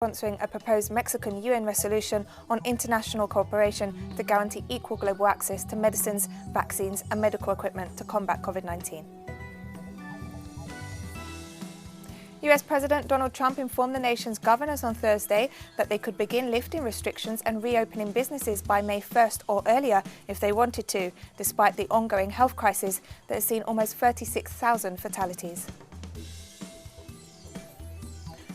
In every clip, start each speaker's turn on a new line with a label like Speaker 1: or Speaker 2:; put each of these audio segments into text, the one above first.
Speaker 1: Sponsoring a proposed Mexican UN resolution on international cooperation to guarantee equal global access to medicines, vaccines and medical equipment to combat COVID-19. US President Donald Trump informed the nation's governors on Thursday that they could begin lifting restrictions and reopening businesses by May 1st or earlier if they wanted to, despite the ongoing health crisis that has seen almost 36,000 fatalities.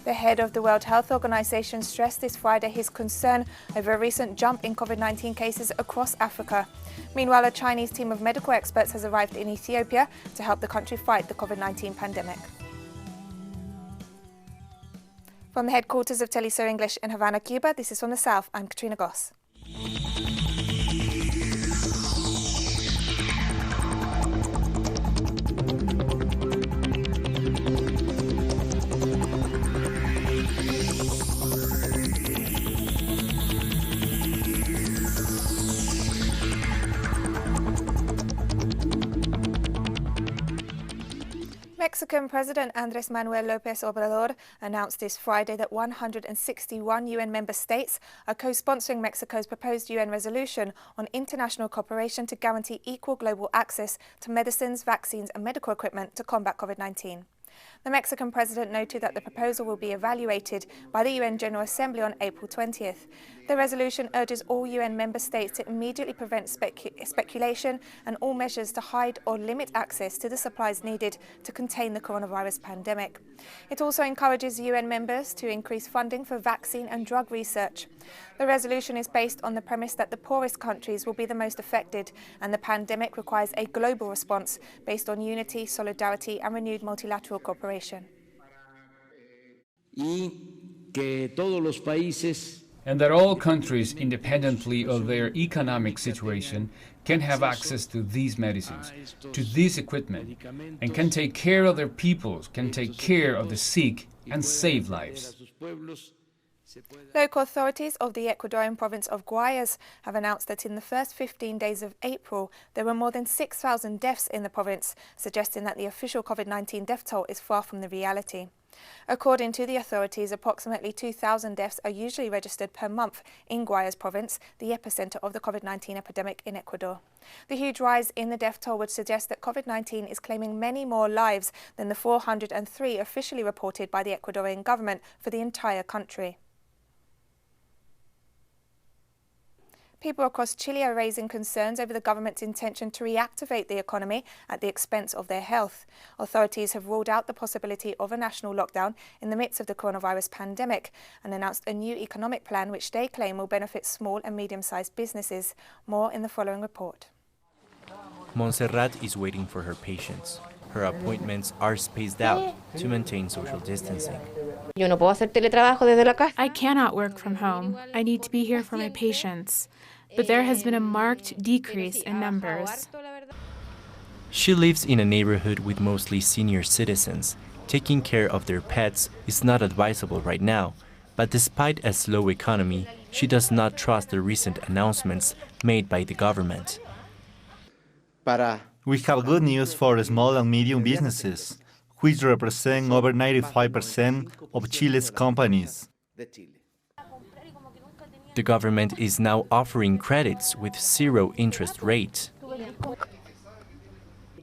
Speaker 1: The head of the World Health Organization stressed this Friday his concern over a recent jump in COVID-19 cases across Africa. Meanwhile, a Chinese team of medical experts has arrived in Ethiopia to help the country fight the COVID-19 pandemic. From the headquarters of Telesur English in Havana, Cuba, this is From the South. I'm Katrina Goss. Mexican President Andrés Manuel López Obrador announced this Friday that 161 UN member states are co-sponsoring Mexico's proposed UN resolution on international cooperation to guarantee equal global access to medicines, vaccines and medical equipment to combat COVID-19. The Mexican president noted that the proposal will be evaluated by the UN General Assembly on April 20th. The resolution urges all UN member states to immediately prevent speculation and all measures to hide or limit access to the supplies needed to contain the coronavirus pandemic. It also encourages UN members to increase funding for vaccine and drug research. The resolution is based on the premise that the poorest countries will be the most affected and the pandemic requires a global response based on unity, solidarity and renewed multilateral cooperation.
Speaker 2: And that all countries, independently of their economic situation, can have access to these medicines, to this equipment, and can take care of their peoples, can take care of the sick, and save lives.
Speaker 1: Local authorities of the Ecuadorian province of Guayas have announced that in the first 15 days of April, there were more than 6,000 deaths in the province, suggesting that the official COVID-19 death toll is far from the reality. According to the authorities, approximately 2,000 deaths are usually registered per month in Guayas province, the epicenter of the COVID-19 epidemic in Ecuador. The huge rise in the death toll would suggest that COVID-19 is claiming many more lives than the 403 officially reported by the Ecuadorian government for the entire country. People across Chile are raising concerns over the government's intention to reactivate the economy at the expense of their health. Authorities have ruled out the possibility of a national lockdown in the midst of the coronavirus pandemic and announced a new economic plan which they claim will benefit small and medium-sized businesses. More in the following report.
Speaker 3: Montserrat is waiting for her patients. Her appointments are spaced out to maintain social distancing.
Speaker 4: I cannot work from home. I need to be here for my patients. But there has been a marked decrease in numbers.
Speaker 3: She lives in a neighborhood with mostly senior citizens. Taking care of their pets is not advisable right now, but despite a slow economy, she does not trust the recent announcements made by the government.
Speaker 5: We have good news for small and medium businesses, which represent over 95% of Chile's companies.
Speaker 3: The government is now offering credits with zero interest rate.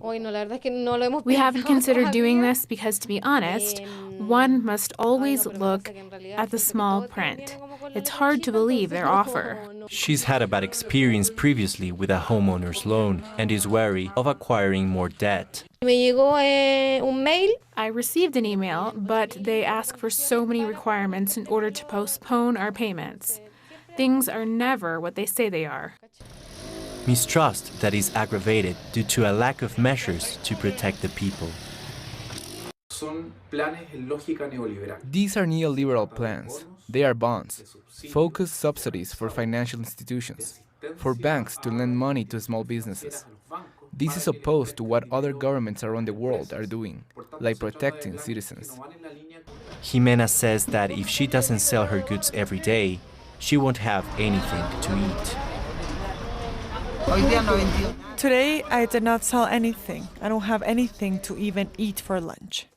Speaker 4: We haven't considered doing this because, to be honest, one must always look at the small print. It's hard to believe their offer.
Speaker 3: She's had a bad experience previously with a homeowner's loan and is wary of acquiring more debt.
Speaker 4: I received an email, but they ask for so many requirements in order to postpone our payments. Things are never what they say they are.
Speaker 3: Mistrust that is aggravated due to a lack of measures to protect the people.
Speaker 6: These are neoliberal plans. They are bonds, focused subsidies for financial institutions, for banks to lend money to small businesses. This is opposed to what other governments around the world are doing, like protecting citizens.
Speaker 3: Jimena says that if she doesn't sell her goods every day, she won't have anything to eat.
Speaker 7: Today, I did not sell anything. I don't have anything to even eat for lunch.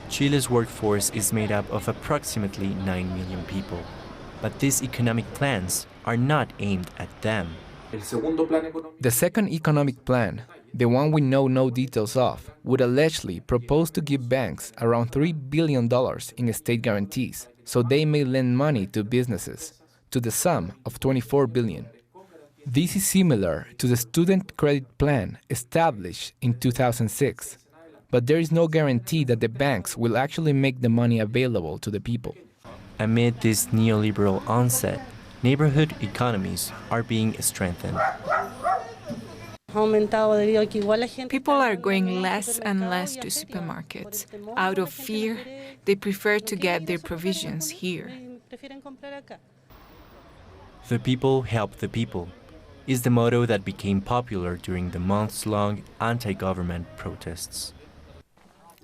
Speaker 3: Chile's workforce is made up of approximately 9 million people. But these economic plans are not aimed at them.
Speaker 6: The second economic plan, the one we know no details of, would allegedly propose to give banks around $3 billion in state guarantees, so they may lend money to businesses, to the sum of $24 billion. This is similar to the student credit plan established in 2006, but there is no guarantee that the banks will actually make the money available to the people.
Speaker 3: Amid this neoliberal onset, neighborhood economies are being strengthened.
Speaker 7: People are going less and less to supermarkets. Out of fear, they prefer to get their provisions here.
Speaker 3: The people help the people is the motto that became popular during the months-long anti-government protests.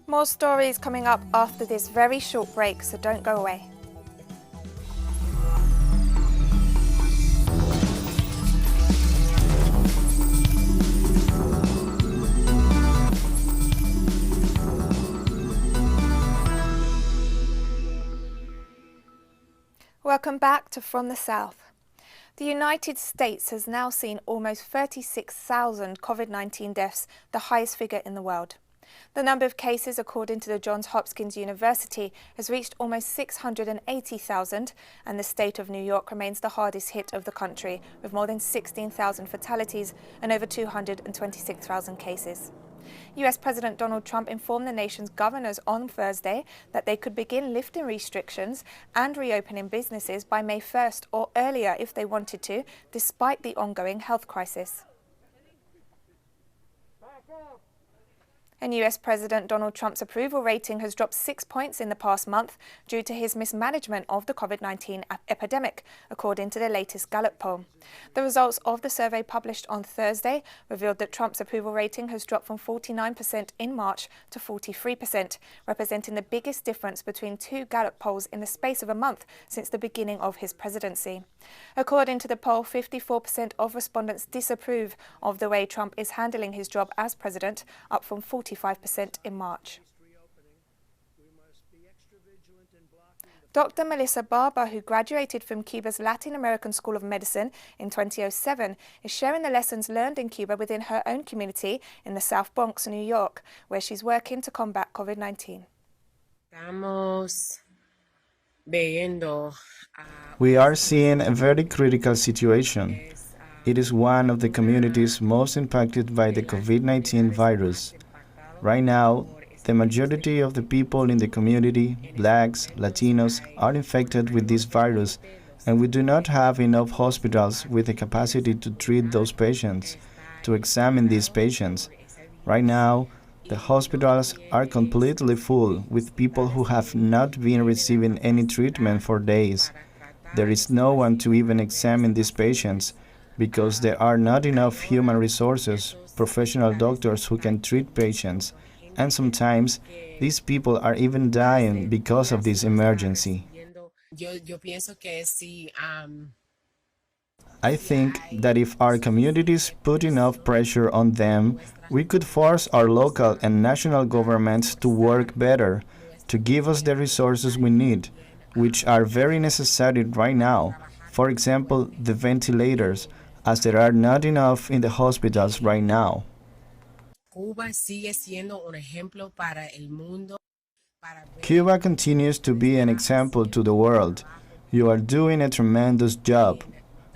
Speaker 1: More stories coming up after this very short break, so don't go away. Welcome back to From the South. The United States has now seen almost 36,000 COVID-19 deaths, the highest figure in the world. The number of cases, according to the Johns Hopkins University, has reached almost 680,000, and the state of New York remains the hardest hit of the country, with more than 16,000 fatalities and over 226,000 cases. US President Donald Trump informed the nation's governors on Thursday that they could begin lifting restrictions and reopening businesses by May 1st or earlier if they wanted to, despite the ongoing health crisis. And US President Donald Trump's approval rating has dropped 6 points in the past month due to his mismanagement of the COVID-19 epidemic, according to the latest Gallup poll. The results of the survey published on Thursday revealed that Trump's approval rating has dropped from 49% in March to 43%, representing the biggest difference between two Gallup polls in the space of a month since the beginning of his presidency. According to the poll, 54% of respondents disapprove of the way Trump is handling his job as president, up from 45% in March. Dr. Melissa Barber, who graduated from Cuba's Latin American School of Medicine in 2007, is sharing the lessons learned in Cuba within her own community in the South Bronx, New York, where she's working to combat COVID-19.
Speaker 8: We are seeing a very critical situation. It is one of the communities most impacted by the COVID-19 virus. Right now, the majority of the people in the community, blacks, Latinos, are infected with this virus, and we do not have enough hospitals with the capacity to treat those patients, to examine these patients. Right now, the hospitals are completely full with people who have not been receiving any treatment for days. There is no one to even examine these patients because there are not enough human resources, professional doctors who can treat patients, and sometimes these people are even dying because of this emergency. I think that if our communities put enough pressure on them, we could force our local and national governments to work better, to give us the resources we need, which are very necessary right now. For example, the ventilators, as there are not enough in the hospitals right now. Cuba continues to be an example to the world. You are doing a tremendous job,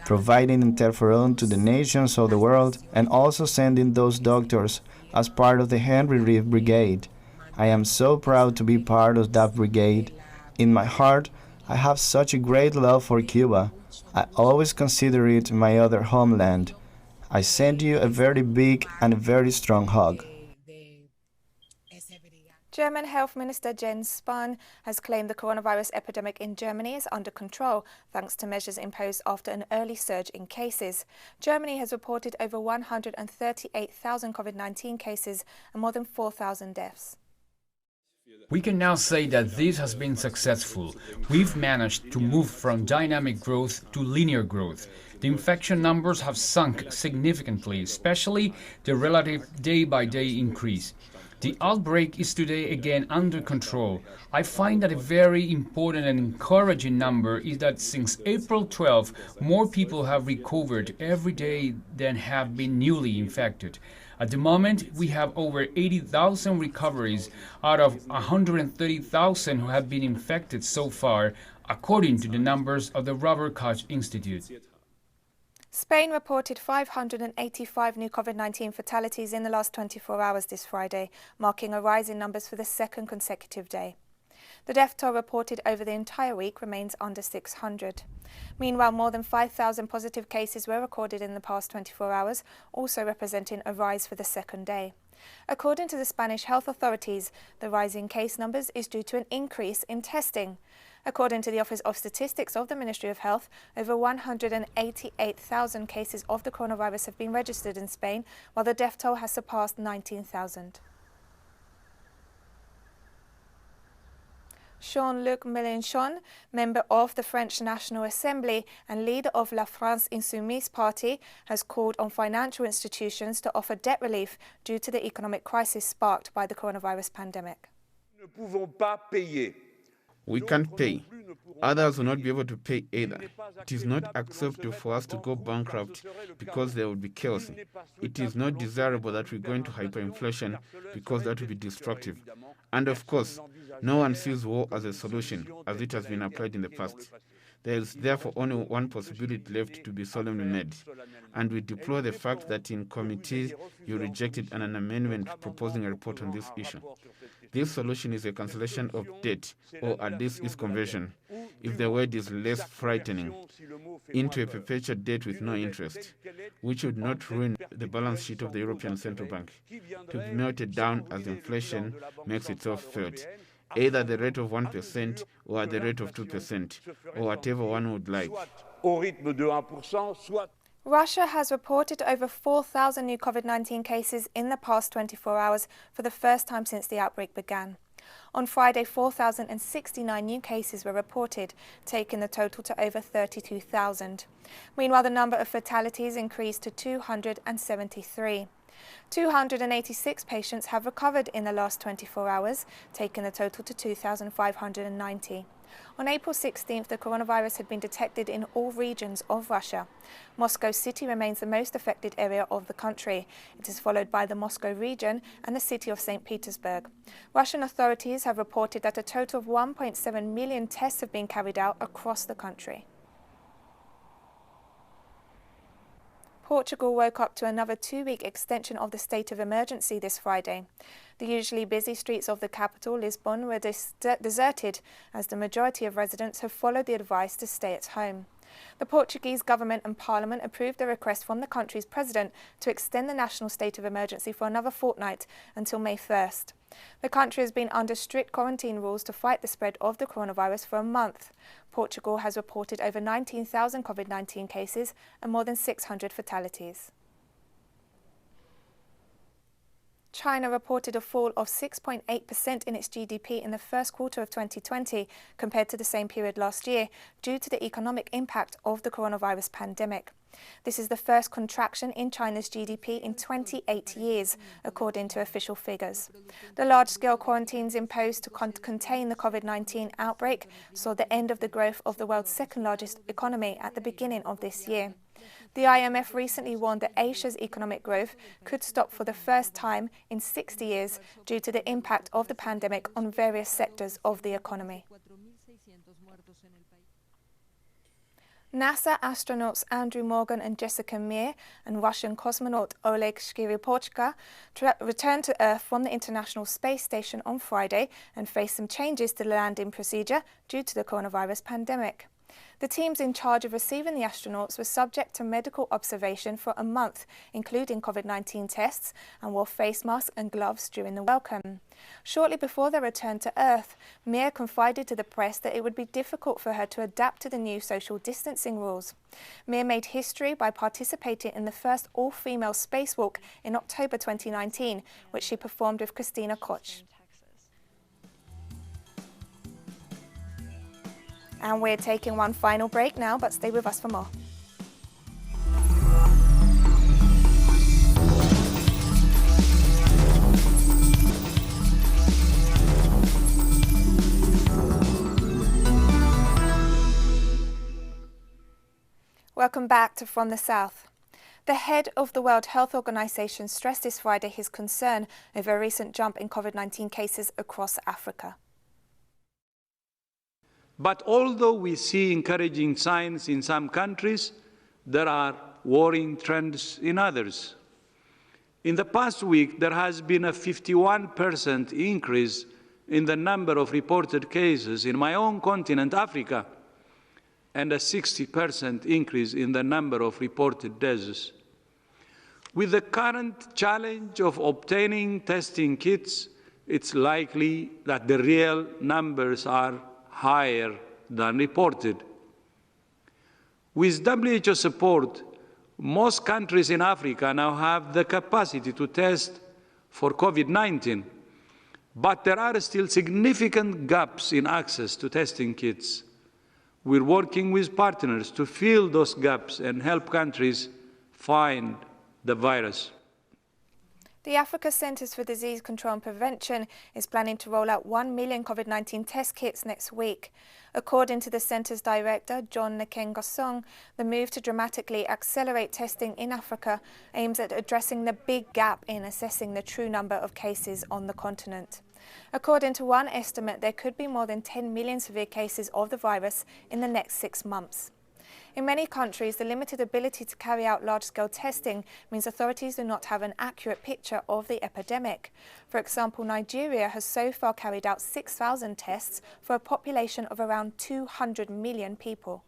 Speaker 8: providing interferon to the nations of the world and also sending those doctors as part of the Henry Reeve Brigade. I am so proud to be part of that brigade. In my heart, I have such a great love for Cuba. I always consider it my other homeland. I send you a very big and a very strong hug.
Speaker 1: German Health Minister Jens Spahn has claimed the coronavirus epidemic in Germany is under control thanks to measures imposed after an early surge in cases. Germany has reported over 138,000 COVID-19 cases and more than 4,000 deaths.
Speaker 2: We can now say that this has been successful. We've managed to move from dynamic growth to linear growth. The infection numbers have sunk significantly, especially the relative day-by-day increase. The outbreak is today again under control. I find that a very important and encouraging number is that since April 12, more people have recovered every day than have been newly infected. At the moment, we have over 80,000 recoveries out of 130,000 who have been infected so far, according to the numbers of the Robert Koch Institute.
Speaker 1: Spain reported 585 new COVID-19 fatalities in the last 24 hours this Friday, marking a rise in numbers for the second consecutive day. The death toll reported over the entire week remains under 600. Meanwhile, more than 5,000 positive cases were recorded in the past 24 hours, also representing a rise for the second day. According to the Spanish health authorities, the rise in case numbers is due to an increase in testing. According to the Office of Statistics of the Ministry of Health, over 188,000 cases of the coronavirus have been registered in Spain, while the death toll has surpassed 19,000. Jean-Luc Mélenchon, member of the French National Assembly and leader of La France Insoumise party, has called on financial institutions to offer debt relief due to the economic crisis sparked by the coronavirus pandemic.
Speaker 9: We can't pay. Others will not be able to pay either. It is not acceptable for us to go bankrupt because there will be chaos. It is not desirable that we go into hyperinflation because that will be destructive. And of course, no one sees war as a solution, as it has been applied in the past. There is therefore only one possibility left to be solemnly made, and we deplore the fact that in committee you rejected an amendment proposing a report on this issue. This solution is a cancellation of debt, or at least its conversion, if the word is less frightening, into a perpetual debt with no interest, which would not ruin the balance sheet of the European Central Bank, to be melted down as inflation makes itself felt, either at the rate of 1% or at the rate of 2%, or whatever one would like.
Speaker 1: Russia has reported over 4,000 new COVID-19 cases in the past 24 hours for the first time since the outbreak began. On Friday, 4,069 new cases were reported, taking the total to over 32,000. Meanwhile, the number of fatalities increased to 273. 286 patients have recovered in the last 24 hours, taking the total to 2,590. On April 16th, the coronavirus had been detected in all regions of Russia. Moscow City remains the most affected area of the country. It is followed by the Moscow region and the city of St. Petersburg. Russian authorities have reported that a total of 1.7 million tests have been carried out across the country. Portugal woke up to another two-week extension of the state of emergency this Friday. The usually busy streets of the capital, Lisbon, were deserted as the majority of residents have followed the advice to stay at home. The Portuguese government and parliament approved the request from the country's president to extend the national state of emergency for another fortnight until May 1st. The country has been under strict quarantine rules to fight the spread of the coronavirus for a month. Portugal has reported over 19,000 COVID-19 cases and more than 600 fatalities. China reported a fall of 6.8% in its GDP in the first quarter of 2020 compared to the same period last year due to the economic impact of the coronavirus pandemic. This is the first contraction in China's GDP in 28 years, according to official figures. The large-scale quarantines imposed to contain the COVID-19 outbreak saw the end of the growth of the world's second-largest economy at the beginning of this year. The IMF recently warned that Asia's economic growth could stop for the first time in 60 years due to the impact of the pandemic on various sectors of the economy. NASA astronauts Andrew Morgan and Jessica Meir and Russian cosmonaut Oleg Shkiripochka returned to Earth from the International Space Station on Friday and faced some changes to the landing procedure due to the coronavirus pandemic. The teams in charge of receiving the astronauts were subject to medical observation for a month, including COVID-19 tests, and wore face masks and gloves during the welcome. Shortly before their return to Earth, Meir confided to the press that it would be difficult for her to adapt to the new social distancing rules. Meir made history by participating in the first all-female spacewalk in October 2019, which she performed with Christina Koch. And we're taking one final break now, but stay with us for more. Welcome back to From the South. The head of the World Health Organization stressed this Friday his concern over a recent jump in COVID-19 cases across Africa.
Speaker 10: But although we see encouraging signs in some countries, there are worrying trends in others. In the past week, there has been a 51% increase in the number of reported cases in my own continent, Africa, and a 60% increase in the number of reported deaths. With the current challenge of obtaining testing kits, it's likely that the real numbers are higher than reported. With WHO support, most countries in Africa now have the capacity to test for COVID-19, but there are still significant gaps in access to testing kits. We're working with partners to fill those gaps and help countries find the virus.
Speaker 1: The Africa Centers for Disease Control and Prevention is planning to roll out 1 million COVID-19 test kits next week. According to the center's director, John Nkengasong, the move to dramatically accelerate testing in Africa aims at addressing the big gap in assessing the true number of cases on the continent. According to one estimate, there could be more than 10 million severe cases of the virus in the next 6 months. In many countries, the limited ability to carry out large-scale testing means authorities do not have an accurate picture of the epidemic. For example, Nigeria has so far carried out 6,000 tests for a population of around 200 million people.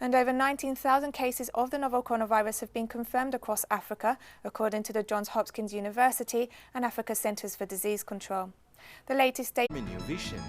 Speaker 1: And over 19,000 cases of the novel coronavirus have been confirmed across Africa, according to the Johns Hopkins University and Africa Centers for Disease Control. The latest data